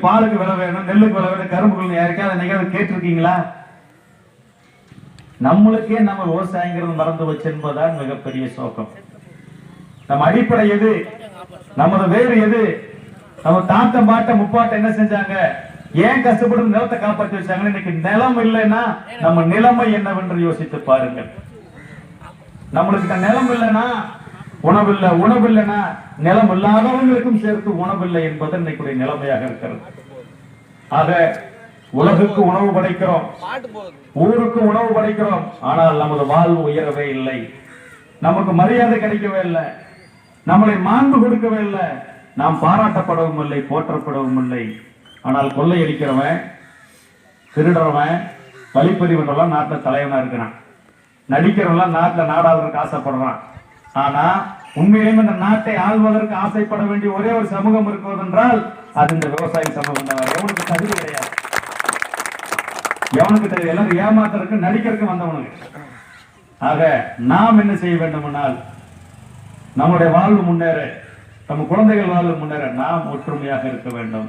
பாலுக்கு விலை வேணும், நெல்லுக்கு விலை வேணும், கரும்புகள் யாருக்காவது நீங்க கேட்டிருக்கீங்களா? நம்மளுக்கே நம்ம விவசாயங்கிறது மறந்து வச்சு என்பதுதான் மிகப்பெரிய சோகம். நம்ம அடிப்படை எது, நமது வேறு எது? நம்ம தாத்தம் பாட்ட முப்பாட்ட என்ன செஞ்சாங்க? ஏன் கஷ்டப்பட்டு நிலத்தை காப்பாற்றி வச்சாங்க? இன்னைக்கு நிலம் இல்லைன்னா நம்ம நிலைமை என்னவென்று யோசித்து பாருங்கள். நம்மளுக்கு நிலம் இல்லைன்னா உணவு இல்லை, உணவு இல்லைன்னா நிலம் இல்லாதவங்களுக்கும் சேர்த்து உணவு இல்லை என்பது இன்னைக்கு நிலைமையாக இருக்கிறது. ஆக உலகுக்கு உணவு படைக்கிறோம், ஊருக்கு உணவு படைக்கிறோம், ஆனால் நமது வாழ்வு உயரவே இல்லை, நமக்கு மரியாதை கிடைக்கவே இல்லை, நம்மளை மாண்பு கொடுக்கவே இல்லை, நாம் பாராட்டப்படவும் இல்லை, போற்றப்படவும் இல்லை. ஆனால் கொள்ளையடிக்கிறவன், திருடுறவன், வழிப்பறிவெல்லாம் நாட்டில் தலைவனா இருக்கிறான், நடிக்கிறவெல்லாம் நாட்டில் நாடாளுக்கு ஆசைப்படுறான். ஆனா உண்மையிலேயே இந்த நாட்டை ஆள்வதற்கு ஆசைப்பட வேண்டிய ஒரே ஒரு சமூகம் இருக்குவதென்றால் அது இந்த விவசாய சமூகம் தான். எவனுக்கு தகுதி கிடையாது, எவனுக்கு தெரியும், எல்லாரும் ஏமாத்துறதுக்கு நடிக்கிறதுக்கு வந்தவனுக்கு. ஆக நாம் என்ன செய்ய வேண்டுமானால் நம்முடைய வாழ்வு முன்னேற, நம்ம குழந்தைகள் வாழ்வு முன்னேற நாம் ஒற்றுமையாக இருக்க வேண்டும்.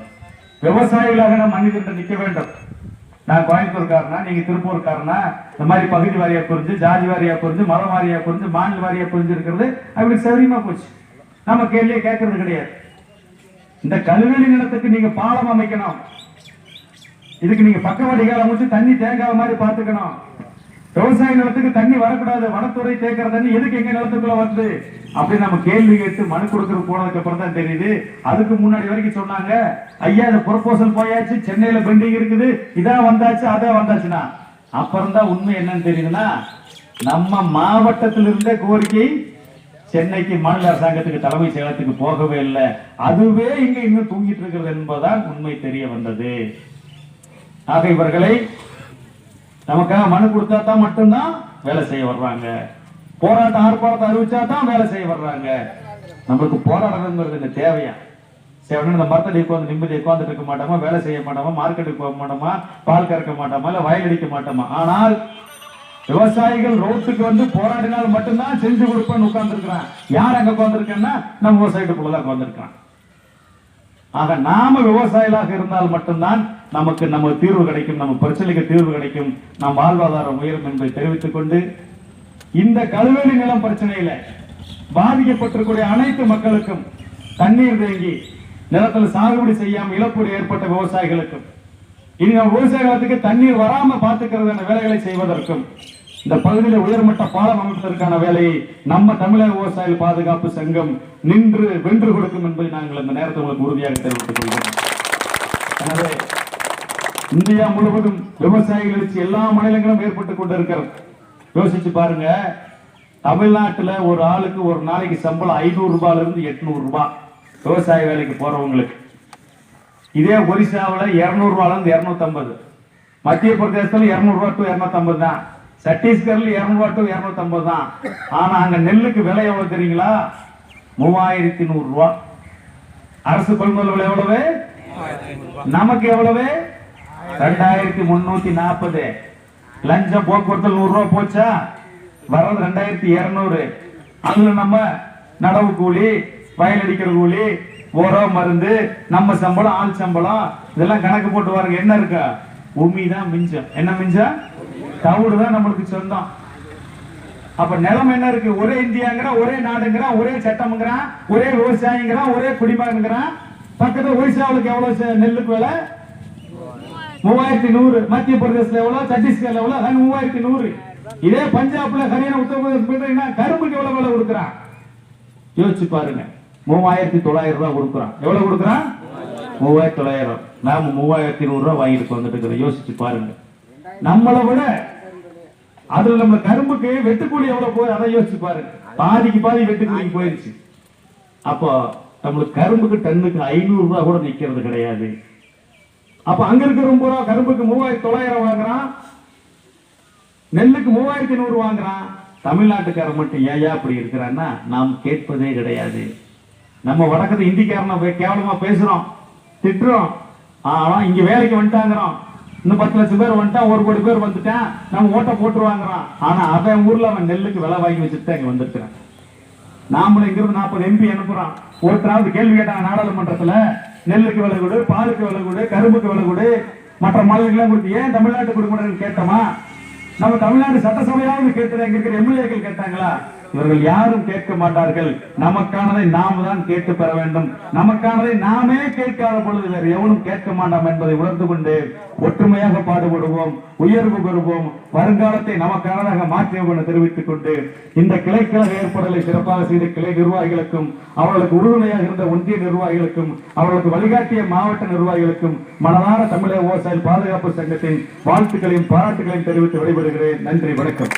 விவசாயிகளாக நாம் மனிதர்கள் நிற்க வேண்டும். நான் கோயம்புத்தூர்காரனா, நீங்க திருப்பூர்காரனா, இந்த மாதிரி பகுதி வாரியா புரிஞ்சு, ஜாதி வாரியா புரிஞ்சு, மரம் வாரியா புரிஞ்சு, மாநில வாரியா புரிஞ்சு இருக்கிறது அப்படி சௌரியமா போச்சு. நம்ம கேள்வியே கேட்கறது கிடையாது. இந்த கல்வெளி நிலத்துக்கு நீங்க பாலம் அமைக்கணும், இதுக்கு நீங்க பக்கவாடிகால முடிச்சு தண்ணி தேங்காத மாதிரி பாத்துக்கணும். விவசாய நிலத்துக்கு தண்ணி வரக்கூடாது, வனத்துறை தேக்கிற தண்ணி எதுக்கு எங்க நிலத்துக்குள்ள வருது அப்படி நம்ம கேள்வி கேட்டு மனு கொடுக்கறது போனதுக்கு அப்புறம் தான் தெரியுது. அதுக்கு முன்னாடி வரைக்கும் சொன்னாங்க, ஐயா இந்த ப்ரொபோசல் போயாச்சு, சென்னையில பெண்டிங் இருக்குது, இதான் வந்தாச்சு அதான் வந்தாச்சுன்னா. அப்புறம் தான் உண்மை என்னன்னு தெரியுதுன்னா, நம்ம மாவட்டத்திலிருந்தே கோரிக்கை சென்னைக்கு மாநில அரசாங்கத்துக்கு தலைமை செயலகத்துக்கு போகவே இல்லை, அதுவே இங்க இன்னும் தூங்கிட்டு இருக்கிறது என்பதுதான் உண்மை தெரிய வந்தது. ஆக இவர்களை நமக்காக மனு கொடுத்தா தான் மட்டும்தான் வேலை செய்ய வர்றாங்க, போராட்ட ஆர்ப்பாட்டத்தை அறிவிச்சா தான் வேலை செய்ய வர்றாங்க. நம்மளுக்கு போராடுறதுங்கிறது தேவையா? இந்த மரத்தடி உட்காந்து நிம்மதி உட்காந்துட்டு இருக்க மாட்டோமா, வேலை செய்ய மாட்டோமா, மார்க்கெட்டுக்கு போக மாட்டோமா, பால் கறக்க மாட்டோமா, இல்ல வயல் அடிக்க மாட்டோமா? ஆனால் விவசாயிகள் ரோட்டுக்கு வந்து போராடினால் மட்டும்தான் செஞ்சு கொடுப்பேன்னு உட்கார்ந்து இருக்கிறான். யார் அங்க உட்கார்ந்துருக்கேன்னா நம்ம விவசாயிகளுக்குள்ளதான் உட்கார்ந்துருக்கான். ஆக நாம விவசாயிகளாக இருந்தால் மட்டும்தான் நமக்கு நம்ம தீர்வு கிடைக்கும், நம்ம பிரச்சனைக்கு தீர்வு கிடைக்கும், நம் வாழ்வாதாரம் உயரும் என்பதை தெரிவித்துக் கொண்டு, இந்த கல்வெளி நிலம் பிரச்சனையில பாதிக்கப்பட்டிருக்கூடிய அனைத்து மக்களுக்கும், தண்ணீர் தேங்கி நிலத்தில் சாகுபடி செய்யாமல் இழப்பீடு ஏற்பட்ட விவசாயிகளுக்கும், இனி நம்ம விவசாயத்துக்கு தண்ணீர் வராம பார்த்துக்கிறதான வேலைகளை செய்வதற்கும், இந்த பகுதியில் உயர்மட்ட பாலம் அமைப்பதற்கான வேலையை நம்ம தமிழக விவசாயிகள் பாதுகாப்பு சங்கம் நின்று வென்று கொடுக்கும் என்பதை நாங்கள் இந்த நேரத்தில் உங்களுக்கு உறுதியாக தெரிவித்துக் கொள்கிறோம். எனவே இந்தியா முழுவதும் விவசாயிகள் எழுச்சி எல்லா மாநிலங்களும் ஏற்பட்டுக் கொண்டிருக்கிறது. யோசிச்சு பாருங்க, தமிழ்நாட்டில் ஒரு ஆளுக்கு ஒரு நாளைக்கு சம்பளம் 500 ரூபாயில இருந்து 800 ரூபாய் விவசாய வேலைக்கு போறவங்களுக்கு. இதே ஒரிசாவில் 200 ரூபாயில இருந்து 250, மத்திய பிரதேசத்தில் 200 ரூபாய் டு 250 தான், சத்தீஸ்கர்ல 200 ரூபாய் டு 250 தான். ஆனா அங்க நெல்லுக்கு விலை எவ்வளவு தெரியுங்களா? 3100 ரூபாய். அரசு கொள்முதல் விலை எவ்வளவு? நமக்கு எவ்வளவு? 2340. லஞ்சம் போக்குவரத்து 100 ரூபாய் போச்சா, வர்றது 2200. அதுல நம்ம நடவு கூலி, வயல் அடிக்கிற கூலி, உரம், மருந்து, நம்ம சம்பளம், ஆள் சம்பளம், இதெல்லாம் கணக்கு போட்டு வாருங்க. என்ன இருக்கா? உமி தான் மிஞ்சம். என்ன மிஞ்சம்? தவிடு தான் நம்மளுக்கு சொந்தம். அப்ப நிலம் என்ன இருக்கு? ஒரே இந்தியாங்கிறான், ஒரே நாடுங்கிறான், ஒரே சட்டம்ங்கிறான், ஒரே விவசாயிங்கிறான், ஒரே குடிமகன்கிறான். பக்கத்துல ஒரிசாவுக்கு எவ்வளவு நெல்லுக்கு விலை? 3100. மத்திய பிரதேசத்துல எவ்வளவு? சத்தீஸ்கர்ல எவ்வளவு? 3100. இதே பஞ்சாப்ல, ஹரியானா, உத்தரப்பிரதேச கரும்புக்கு எவ்வளவு விலை கொடுக்குறான்? யோசிச்சு பாருங்க. 3900 ரூபாய் கொடுக்குறான். எவ்வளவு கொடுக்குறான்? 3900. நாம 3100 ரூபாய் வாங்கிட்டு வந்துட்டு இருக்கிறோம். யோசிச்சு பாருங்க. நம்மளை விட அதுல நம்ம கரும்புக்கு வெட்டுக்கூலி எவ்வளவு போய் அதை யோசிச்சு பாருங்க. பாதிக்கு பாதி வெட்டுக்கூலி போயிருச்சு. அப்போ நம்மளுக்கு கரும்புக்கு டன்னுக்கு 500 ரூபாய் கூட நிக்கிறது கிடையாது. அப்ப அங்க இருக்கிற ரூபா கரும்புக்கு 3900 வாங்குறான், நெல்லுக்கு 3100 வாங்குறான். தமிழ்நாட்டுக்காரன் மட்டும் ஏயா அப்படி இருக்கிறான்னா நாம் கேட்பதே கிடையாது. நம்ம வடக்கத்தை இந்திக்காரனை கேவலமா பேசுறோம், திட்டுறோம். ஆனா இங்க வேலைக்கு வந்துட்டாங்கிறோம். இன்னும் 10 லட்சம் பேர் வந்துட்டான், 1 கோடி பேர் வந்துட்டான், நம்ம ஓட்ட போட்டுருவாங்கிறான். ஆனா அவன் ஊர்ல அவன் நெல்லுக்கு விலை வாங்கி வச்சுட்டு இங்க வந்திருக்கிறான். நாமளும் இங்கிருந்து 40 MP அனுப்புறான். ஒருத்தராவது கேள்வி கேட்டாங்க நாடாளுமன்றத்துல, நெல்லுக்கு விலை கொடு, பாலுக்கு விலை கொடு, கரும்புக்கு விலை கொடு, மற்ற மாநிலங்கள்லாம் கொடுத்து ஏன் தமிழ்நாட்டு கொடுக்கணும்னு கேட்டோமா? நம்ம தமிழ்நாடு சட்டசபையாவது கேட்டது, எங்க இருக்கிற எம்எல்ஏக்கள் கேட்டாங்களா? இவர்கள் யாரும் கேட்க மாட்டார்கள். நமக்கானதை நாம் தான் கேட்டு பெற வேண்டும். நமக்கானதை நாமே கேட்காத பொழுது வேறு எவனும் கேட்க மாட்டாம் என்பதை உணர்ந்து கொண்டு ஒற்றுமையாக பாடுபடுவோம், உயர்வு பெறுவோம், வருங்காலத்தை நமக்கானதாக மாற்றுவோம் என தெரிவித்துக் கொண்டு இந்த கிளைக்கழக ஏற்படலை சிறப்பாக செய்த கிளை நிர்வாகிகளுக்கும், அவர்களுக்கு உறுதுணையாக இருந்த ஒன்றிய நிர்வாகிகளுக்கும், அவர்களுக்கு வழிகாட்டிய மாவட்ட நிர்வாகிகளுக்கும் மனதார தமிழக விவசாய பாதுகாப்பு சங்கத்தின் வாழ்த்துக்களையும் பாராட்டுகளையும் தெரிவித்து விடைபெறுகிறேன். நன்றி, வணக்கம்.